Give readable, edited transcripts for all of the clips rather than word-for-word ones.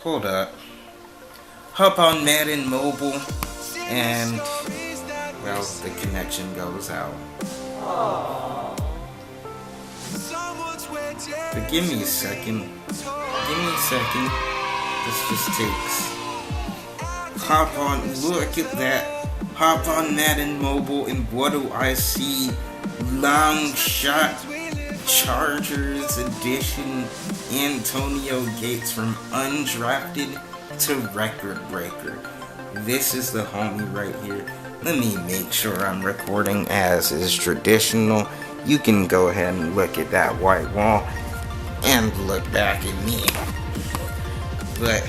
hold up. Hop on Madden Mobile, and, well, the connection goes out. But give me a second. This just takes. Hop on, look at that. Hop on Madden Mobile, and what do I see? Longshot Chargers edition Antonio Gates from undrafted to record breaker. This is the homie right here. Let me make sure I'm recording as is traditional. You can go ahead and look at that white wall and look back at me. But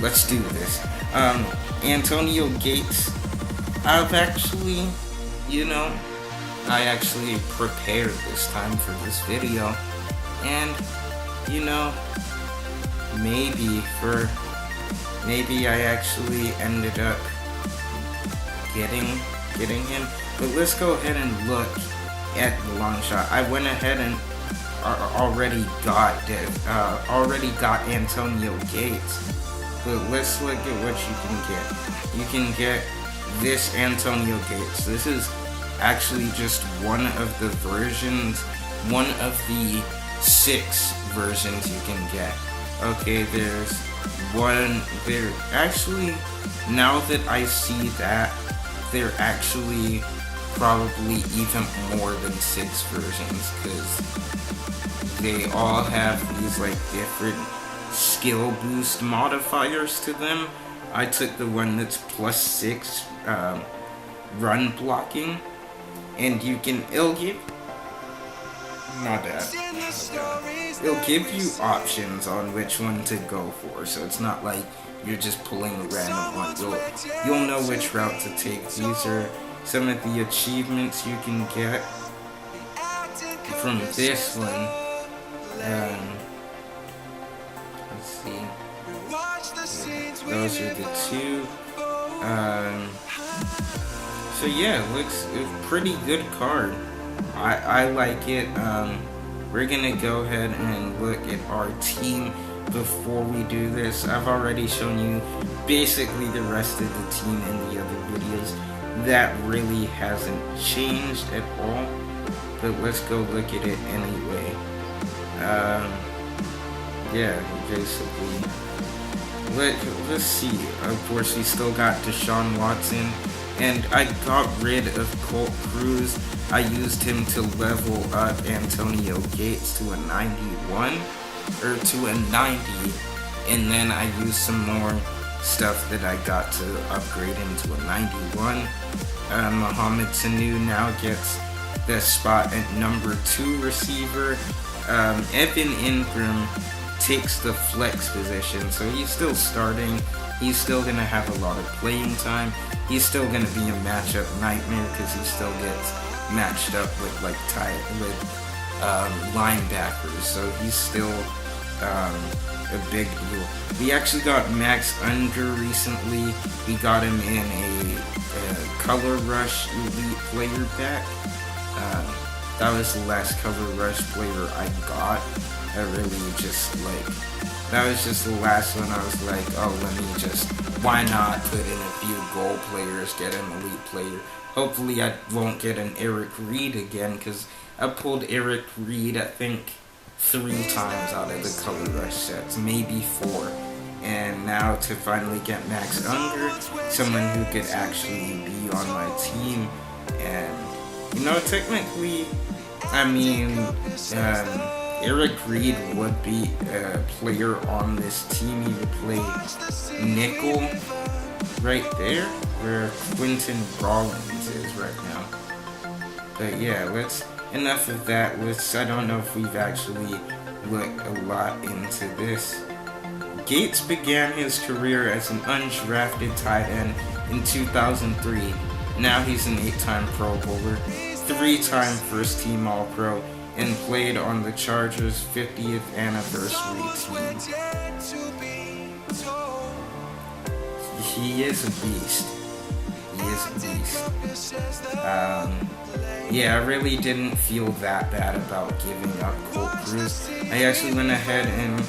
let's do this. Antonio Gates, I've actually, I actually prepared this time for this video, and maybe I actually ended up getting him. But let's go ahead and look at the long shot. I went ahead and already got Antonio Gates. But let's look at what you can get. You can get this Antonio Gates. This is actually just one of the versions, one of the 6 versions you can get. Okay, there's one, there actually, now that I see that, there actually probably even more than 6 versions, because they all have these like different skill boost modifiers to them. I took the one that's +6 run blocking, and it'll give you options on which one to go for, so it's not like you're just pulling a random one. You'll know which route to take. These are some of the achievements you can get from this one. Let's see. Those are the 2. So yeah, it looks a pretty good card. I like it. We're gonna go ahead and look at our team before we do this. I've already shown you basically the rest of the team in the other videos. That really hasn't changed at all. But let's go look at it anyway. Yeah, basically. Let's see. Of course, we still got Deshaun Watson, and I got rid of Colt Cruz. I used him to level up Antonio Gates to a 91, or to a 90, and then I used some more stuff that I got to upgrade him to a 91. Mohamed Sanu now gets the spot at number 2 receiver. Evan Ingram takes the flex position, so he's still starting. He's still gonna have a lot of playing time. He's still gonna be a matchup nightmare because he still gets matched up with linebackers, so he's still a big deal. We actually got Max Unger recently. We got him in a Color Rush Elite player pack. That was the last Color Rush player I got. That was just the last one. I was like, oh, why not put in a few gold players, get an elite player. Hopefully I won't get an Eric Reed again, because I pulled Eric Reed, I think, 3 times out of the Color Rush sets, maybe 4. And now to finally get Max Unger, someone who could actually be on my team. And, technically, Eric Reed would be a player on this team. He would play nickel right there, where Quentin Rollins is right now. But yeah, enough of that. I don't know if we've actually looked a lot into this. Gates began his career as an undrafted tight end in 2003. Now he's an 8-time Pro Bowler, 3-time first-team All-Pro, and played on the Chargers' 50th anniversary team. He is a beast. Yeah, I really didn't feel that bad about giving up Colt Cruz. I actually went ahead and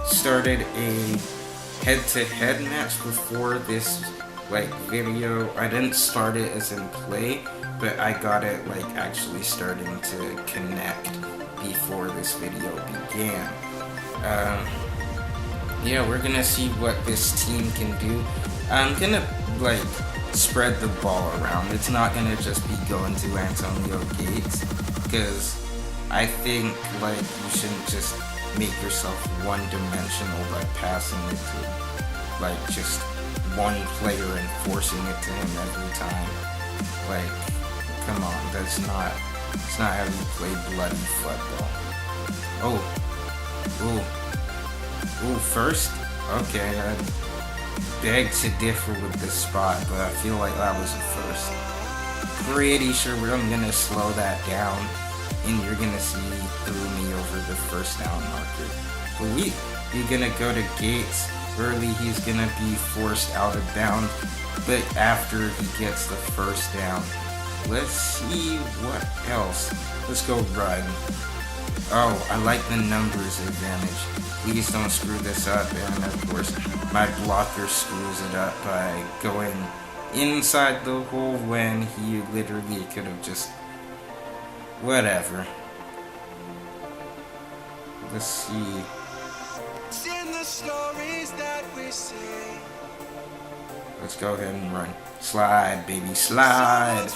started a head-to-head match before this video. I didn't start it as in play, but I got it actually starting to connect before this video began. Yeah, we're gonna see what this team can do. I'm gonna spread the ball around. It's not gonna just be going to Antonio Gates, because I think you shouldn't just make yourself one-dimensional by passing it to just one player and forcing it to him every time. Come on, it's not how you play bloody football. Oh, first? Okay, I beg to differ with this spot, but I feel like that was a first. Pretty sure I'm gonna slow that down, and you're gonna see he threw me over the first down marker. But we're gonna go to Gates. Early, he's gonna be forced out of bounds, but after he gets the first down, let's see what else. Let's go run. Oh, I like the numbers advantage. Please don't screw this up, and of course, my blocker screws it up by going inside the hole when he literally could have just... whatever. Let's see. Let's go ahead and run. Slide, baby, slide.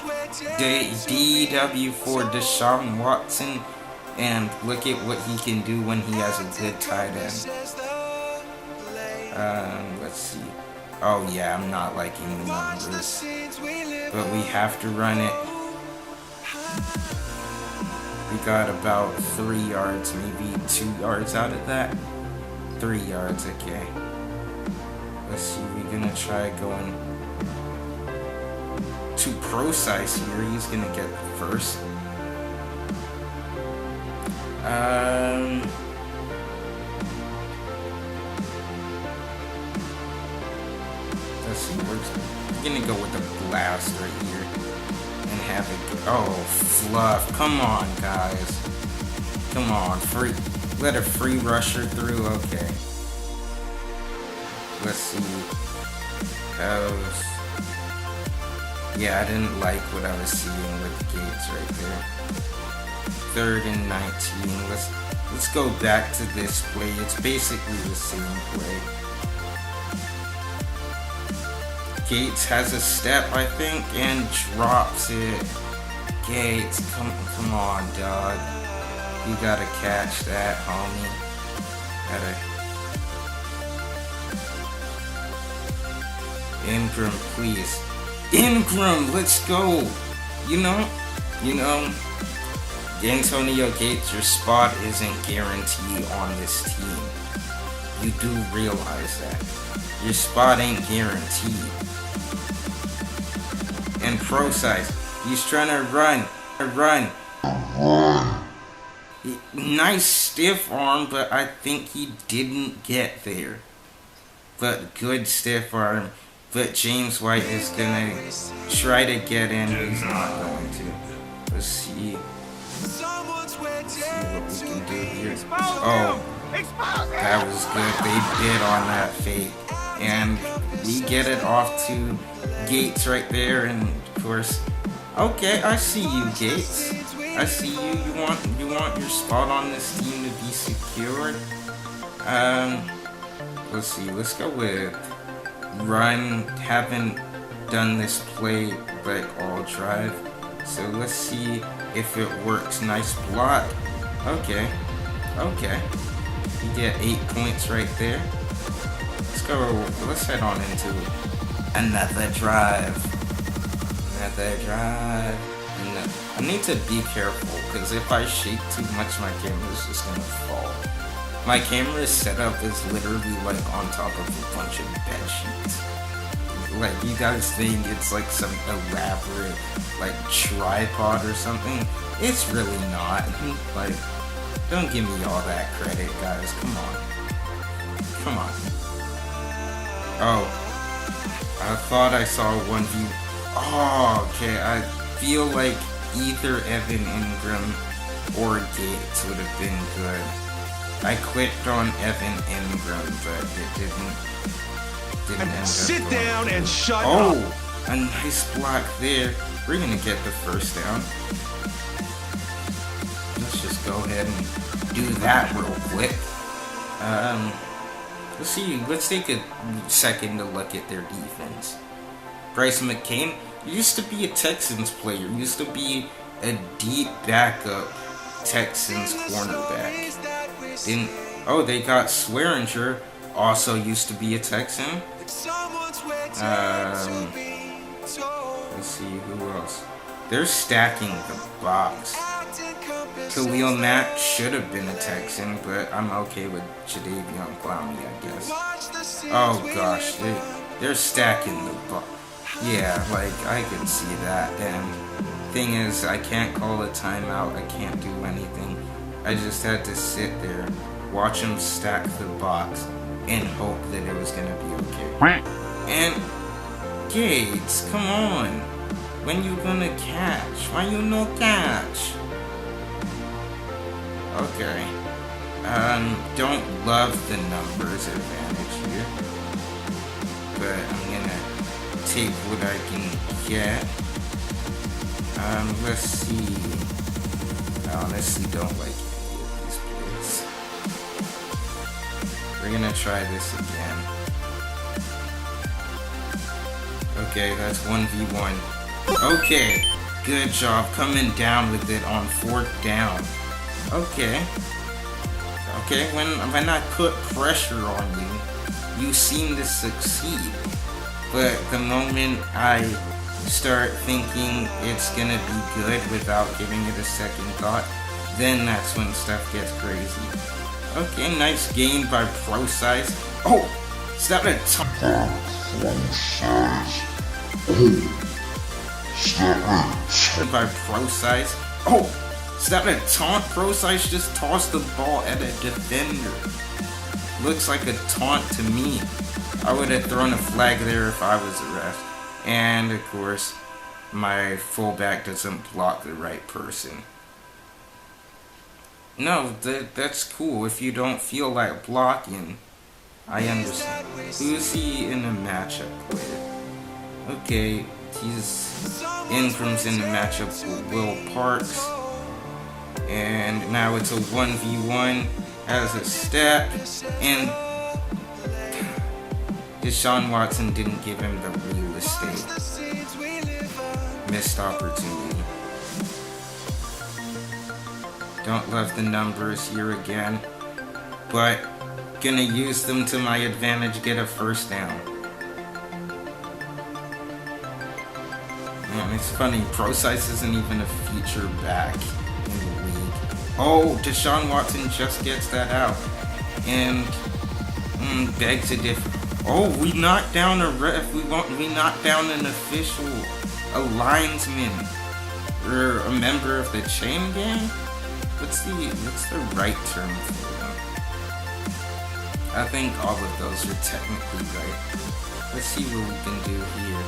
DW for Deshaun Watson. And look at what he can do when he has a good tight end. Let's see. Oh yeah, I'm not liking the numbers. But we have to run it. We got about 3 yards, maybe 2 yards out of that. 3 yards, okay. Let's see, we're gonna try going to Pro-Size here. He's gonna get first. Let's see, we're gonna go with a blast right here and have it. Oh, fluff! Come on, guys! Come on, let a free rusher through. Okay. Let's see. Yeah, I didn't like what I was seeing with Gates right there. 3rd and 19. Let's go back to this play. It's basically the same play. Gates has a step, I think, and drops it. Gates, come on, dog. You gotta catch that, homie. Ingram, please. Ingram, let's go. You know, Antonio Gates, your spot isn't guaranteed on this team. You do realize that. Your spot ain't guaranteed. And Pro-Size, he's trying to run. Nice stiff arm, but I think he didn't get there. But good stiff arm. But James White is gonna try to get in. He's not going to. Let's see what we can do here. Oh, that was good. They bid on that fake. And we get it off to Gates right there. And of course, okay, I see you, Gates. I see you. You want your spot on this team to be secured. Let's see. Let's go with run. Haven't done this play all drive. So let's see if it works. Nice block. Okay. You get 8 points right there. Let's head on into another drive. I need to be careful, because if I shake too much, my camera's just gonna fall. My camera's setup is literally on top of a bunch of bed sheets. You guys think it's some elaborate tripod or something? It's really not. Don't give me all that credit, guys. Come on. Oh, I thought I saw 1v. Oh, okay. I feel like either Evan Ingram or Gates would have been good. I clicked on Evan Ingram, but it didn't end up. Sit down and shut up. Oh, a nice block there. We're gonna get the first down. Let's just go ahead and do that real quick. Let's see. Let's take a second to look at their defense. Bryce McCain used to be a Texans player. Used to be a deep backup Texans cornerback. Oh, they got Swearinger, also used to be a Texan. Let's see, who else? They're stacking the box. Khalil Mack should have been a Texan, but I'm okay with Jadeveon Clowney, I guess. Oh gosh, they're stacking the box. Yeah, like, I can see that, and thing is, I can't call a timeout, I can't do anything. I just had to sit there, watch them stack the box, and hope that it was gonna be okay. And, Gates, come on! When you gonna catch? Why you no catch? Okay. Don't love the numbers advantage here, but I'm gonna take what I can get. Let's see. I honestly don't like any of these plays. We're gonna try this again. Okay, that's 1v1. Okay, good job coming down with it on 4th down. Okay, when I put pressure on you, you seem to succeed. But the moment I start thinking it's gonna be good without giving it a second thought, then that's when stuff gets crazy. Okay, nice gain by Pro Size. Oh, is that a taunt? By Pro Size. Oh, is that a taunt? Pro Size just tossed the ball at a defender. Looks like a taunt to me. I would have thrown a flag there if I was the ref. And of course, my fullback doesn't block the right person. No, that's cool. If you don't feel like blocking, I understand. Who's he in a matchup with? Okay, Ingram's in the matchup with Will Parks. And now it's a 1v1 as a step. And Deshaun Watson didn't give him the real estate. Missed opportunity. Don't love the numbers here again, but gonna use them to my advantage, get a first down. Man, it's funny, Pro Size isn't even a feature back in the league. Oh, Deshaun Watson just gets that out. And begs a different. Oh, we knocked down a ref. We knocked down an official, a linesman, or a member of the chain gang. What's the right term for them? I think all of those are technically right. Let's see what we can do here.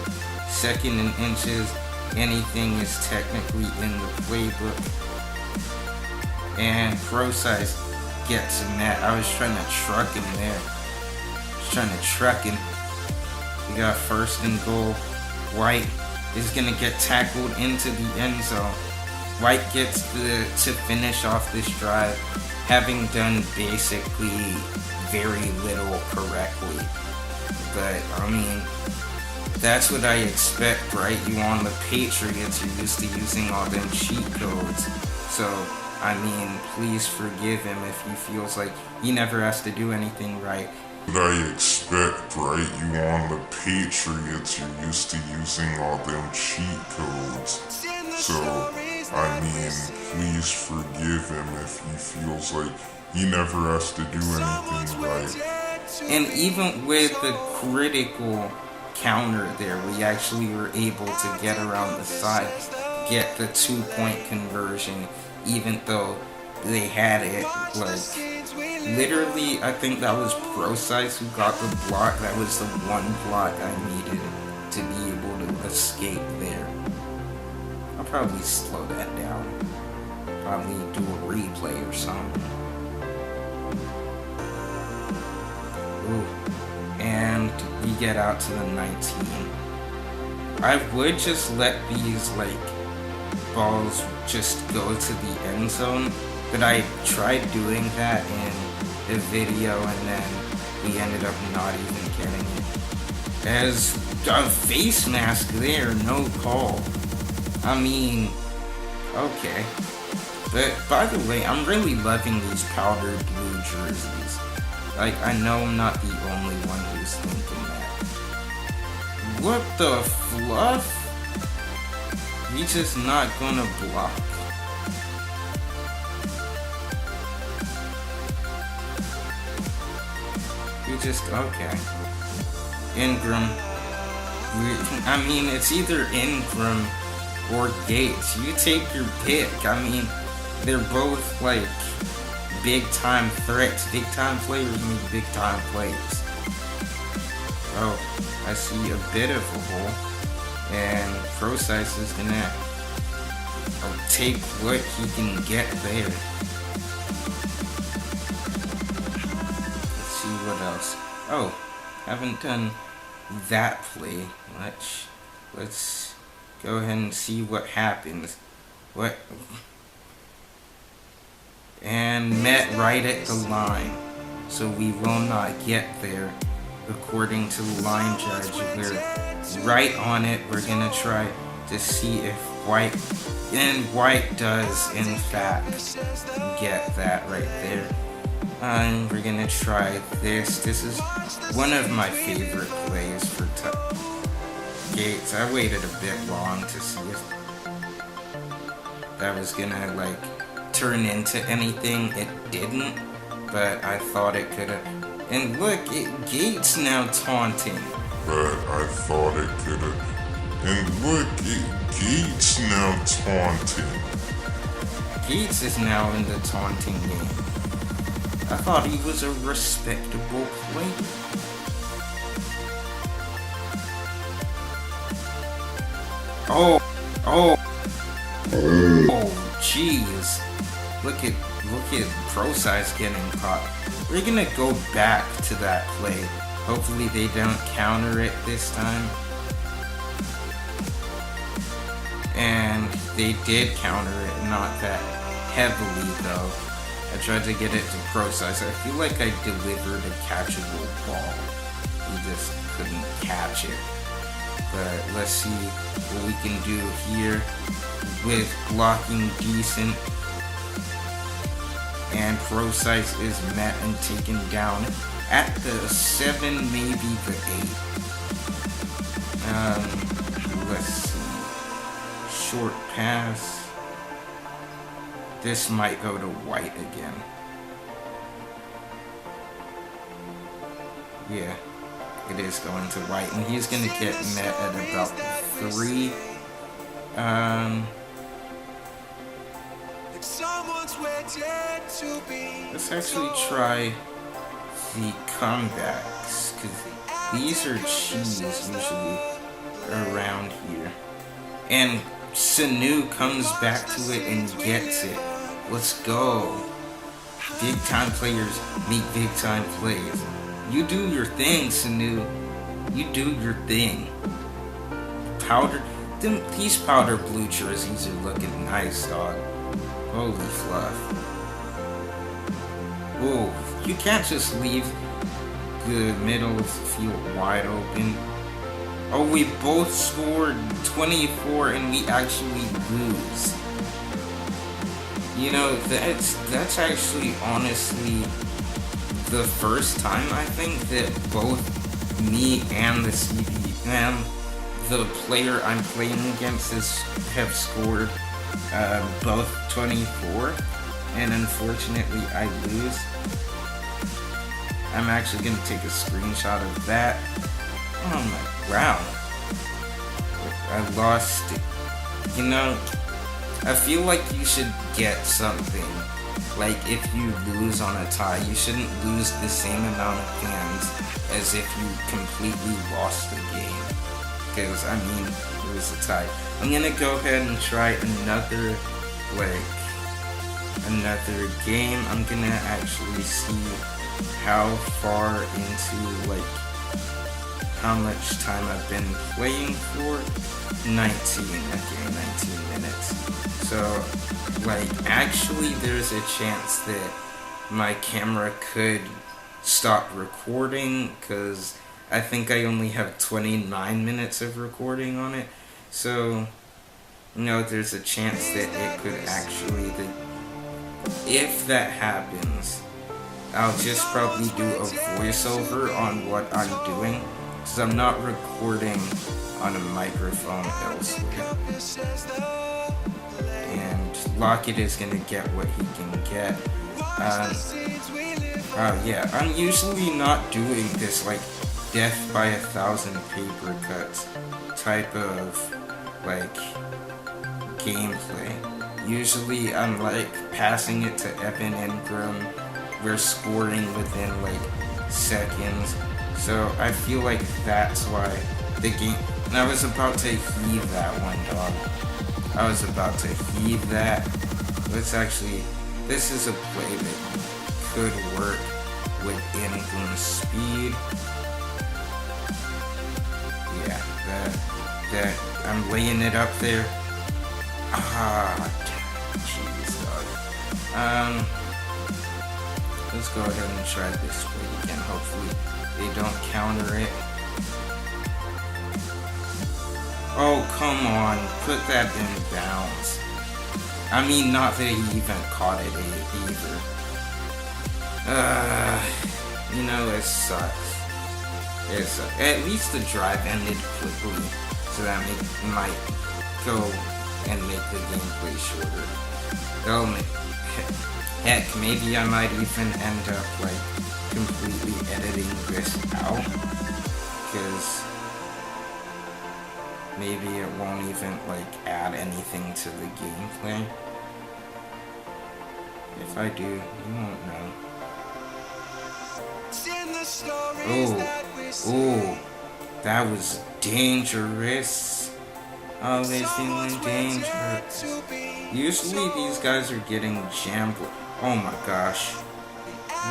2nd and inches. Anything is technically in the playbook. And Pro Size gets him that. I was trying to truck him there. Trying to truck him. We got 1st and goal. White is gonna get tackled into the end zone. White gets to finish off this drive, having done basically very little correctly. But I mean, that's what I expect, right? You on the Patriots, you're used to using all them cheat codes. So I mean, please forgive him if he feels like he never has to do anything right. I expect, right? You on the Patriots, you're used to using all them cheat codes. So, I mean, please forgive him if he feels like he never has to do anything right. And even with the critical counter there, we actually were able to get around the side, get the 2-point conversion, even though they had it, like, literally, I think that was Pro Size who got the block. That was the one block I needed to be able to escape there. I'll probably slow that down. Probably do a replay or something. Ooh. And we get out to the 19. I would just let these, like, balls just go to the end zone, but I tried doing that in the video and then we ended up not even getting it. As a face mask there, no call. I mean, okay. But by the way, I'm really loving these powder blue jerseys. Like, I know I'm not the only one who's thinking that. What the fluff? We just not gonna block? We just, okay. Ingram. I mean, it's either Ingram or Gates. You take your pick. I mean, they're both, like, big-time threats. Big-time players make big-time plays. Oh, I see a bit of a hole. And Procise is gonna take what he can get there. Let's see what else. Oh, haven't done that play much. Let's go ahead and see what happens. What? And met right at the line. So we will not get there. According to the line judge, we're right on it. We're gonna try to see if White does in fact get that right there. And we're gonna try this. This is one of my favorite plays for Gates. I waited a bit long to see if that was gonna, like, turn into anything. It didn't, but I thought it could have. And look, Gates now taunting. But I thought it could have. And look, Gates now taunting. Gates is now in the taunting game. I thought he was a respectable player. Oh, jeez. Look at Procise getting caught. We're gonna go back to that play. Hopefully they don't counter it this time. And they did counter it, not that heavily though. I tried to get it to Procise. I feel like I delivered a catchable ball. He just couldn't catch it. But let's see what we can do here with blocking decent. And Procise is met and taken down at the 7, maybe the 8. Let's see. Short pass. This might go to White again. Yeah, it is going to White, and he's gonna get met at about 3. Let's actually try the comebacks, because these are cheese usually around here. And Sanu comes back to it and gets it. Let's go. Big time players make big time plays. You do your thing, Sanu. You do your thing. These powder blue jerseys are looking nice, dog. Holy fluff. Whoa, you can't just leave the middle of the field wide open. Oh, we both scored 24 and we actually lose. You know, that's actually honestly the first time I think that both me and the the player I'm playing against have scored both 24, and unfortunately I lose. I'm actually gonna take a screenshot of that. Oh my, wow. I lost it. You know, I feel like you should get something. Like, if you lose on a tie, you shouldn't lose the same amount of hands as if you completely lost the game. Because, I mean, it was a tie. I'm gonna go ahead and try another game. I'm gonna actually see how far into, like, how much time I've been playing for. 19 minutes. So, like, actually there's a chance that my camera could stop recording, because I think I only have 29 minutes of recording on it. So, there's a chance that it could actually, if that happens, I'll just probably do a voiceover on what I'm doing, because I'm not recording on a microphone elsewhere. And Lockett is going to get what he can get. Yeah, I'm usually not doing this, like, death by 1,000 paper cuts type of, like, gameplay. Usually I'm, like, passing it to Evan Ingram. We're scoring within, like, seconds. So I feel like that's why the game... And I was about to heave that one, dog. I was about to heave that. Let's actually... This is a play that could work with Ingram's speed. Yeah, that I'm laying it up there. Jeez, dog. Let's go ahead and try this play again. Hopefully they don't counter it. Oh, come on. Put that in bounds. I mean, not that he even caught it either. It sucks. At least the drive ended quickly, so that might go and make the gameplay shorter. Heck, maybe I might even end up, like, completely editing this out, because maybe it won't even, like, add anything to the gameplay. If I do, you won't know. Oh, that was dangerous. Oh, they're feeling dangerous. Usually these guys are getting jammed. Oh my gosh.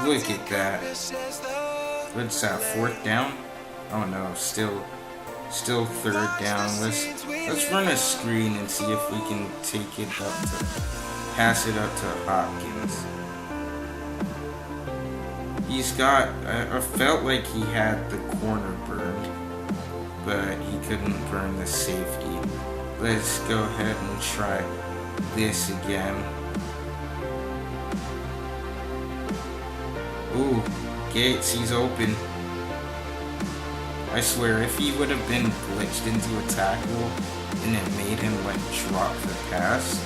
Look at that. What's that, 4th down? Oh no, still 3rd down. Let's run a screen and see if we can pass it up to Hopkins. I felt like he had the corner burned, but he couldn't burn the safety. Let's go ahead and try this again. Ooh, Gates, he's open. I swear, if he would have been glitched into a tackle and it made him, like, drop the pass,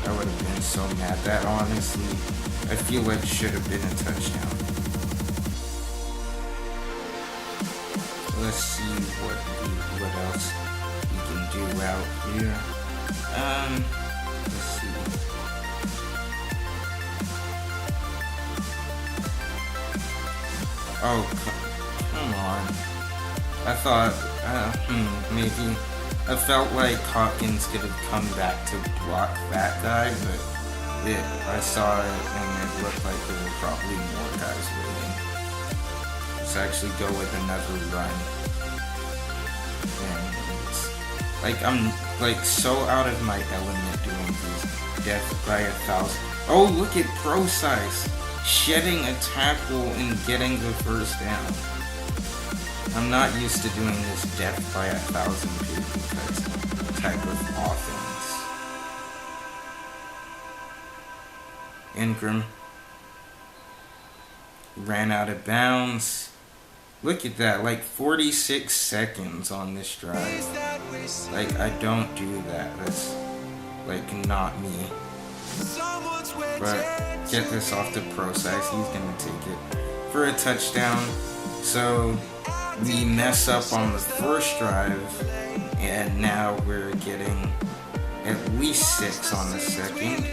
I would have been so mad. That, honestly, I feel like should have been a touchdown. Let's see what else we can do out here. Let's see. Oh, come on. I thought, maybe. I felt like Hopkins could have come back to block that guy, but I saw it and it looked like there were probably more guys waiting. Let's actually go with another run. And I'm like so out of my element doing these death by 1,000. Oh, look at Pro Size shedding a tackle and getting the 1st down. I'm not used to doing this death by 1,000 people type of offense. Ingram ran out of bounds. Look at that, like 46 seconds on this drive. Like, I don't do that. That's, like, not me. But get this off to Pro Size. He's gonna take it for a touchdown. So we mess up on the 1st drive, and now we're getting at least 6 on the 2nd.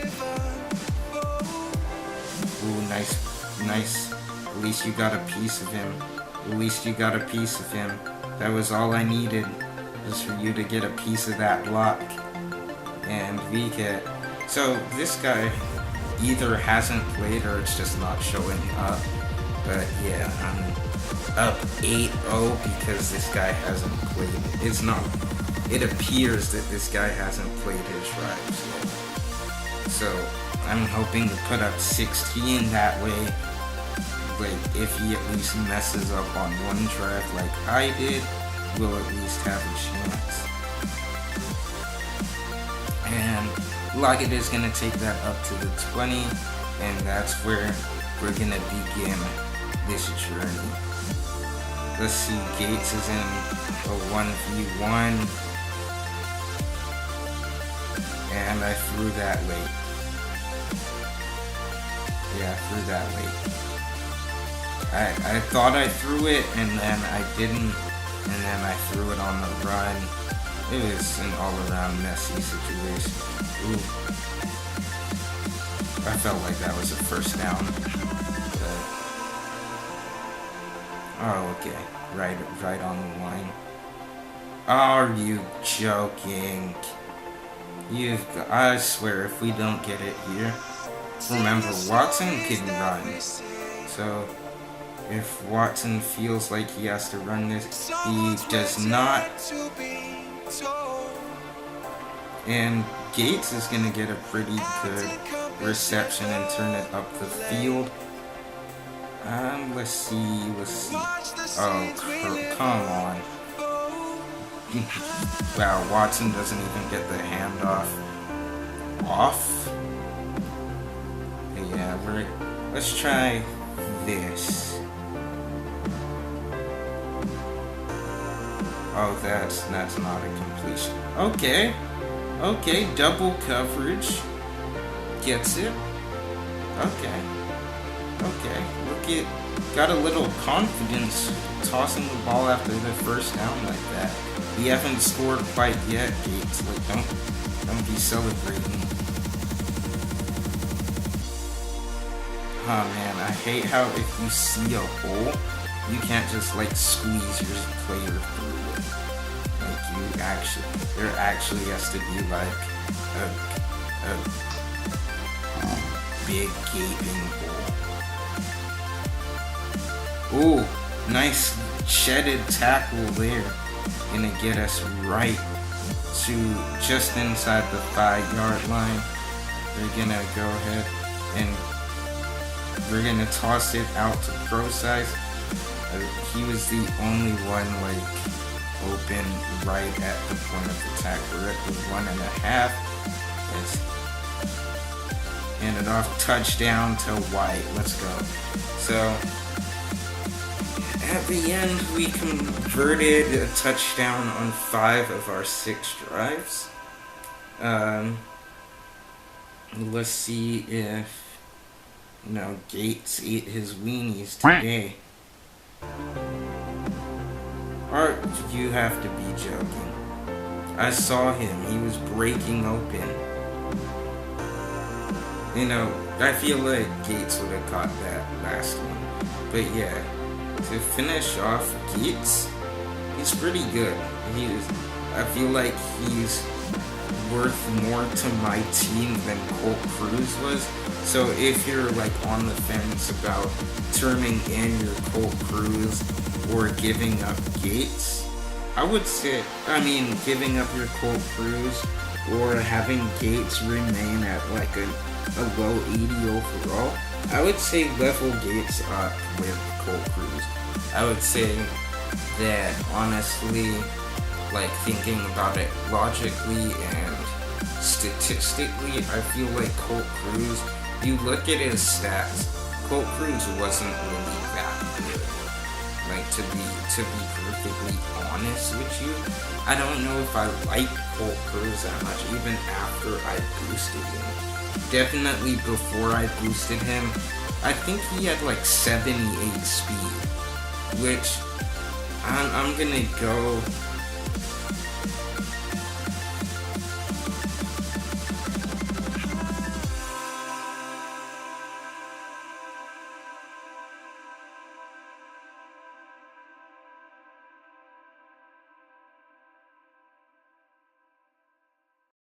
Ooh, nice. At least you got a piece of him. That was all I needed, was for you to get a piece of that block. And we get... So this guy either hasn't played or it's just not showing up. But yeah, I'm up 8-0 because this guy hasn't played. It's not. It appears that this guy hasn't played his drives yet. So I'm hoping to put up 16 that way. Like, if he at least messes up on one drive like I did, we'll at least have a chance. And Lockett is going to take that up to the 20, and that's where we're going to begin this journey. Let's see, Gates is in a 1v1, and I threw that late. Yeah, I threw that late. I thought I threw it, and then I didn't, and then I threw it on the run. It was an all-around messy situation. Ooh. I felt like that was a first down. But, oh, okay. Right on the line. Are you joking? I swear, if we don't get it here, remember, Watson can run. So, if Watson feels like he has to run this, he does not. And Gates is going to get a pretty good reception and turn it up the field. Let's see. Oh, come on. Wow, Watson doesn't even get the handoff off. Yeah, let's try this. Oh, that's not a completion. Okay, double coverage. Gets it. Okay, look at, got a little confidence tossing the ball after the first down like that. We haven't scored quite yet, Gates. Like, don't be celebrating. Oh man, I hate how if you see a hole, you can't just like squeeze your player through it. Like there actually has to be like a big gaping hole. Ooh, nice shedded tackle there. Gonna get us right to just inside the 5-yard line. They're gonna go ahead and we're gonna toss it out to pro size. He was the only one like open right at the point of attack. We're at the 1.5. Let's hand it off, touchdown to White. Let's go. So at the end, we converted a touchdown on 5 of our 6 drives. Let's see if Gates ate his weenies today. Or you have to be joking. I saw him. He was breaking open. I feel like Gates would have caught that last one. But yeah, to finish off Gates, he's pretty good. I feel like he's worth more to my team than Colt Cruz was. So if you're like on the fence about turning in your Colt Cruz or giving up Gates, I would say, giving up your Colt Cruz or having Gates remain at like a low 80 overall, I would say level Gates up with Colt Cruz. I would say that honestly, like thinking about it logically and statistically, I feel like Colt Cruz, you look at his stats, Colt Cruz wasn't really that good. Like, to be perfectly honest with you, I don't know if I like Colt Cruz that much, even after I boosted him. Definitely before I boosted him, I think he had like 78 speed, which I'm gonna go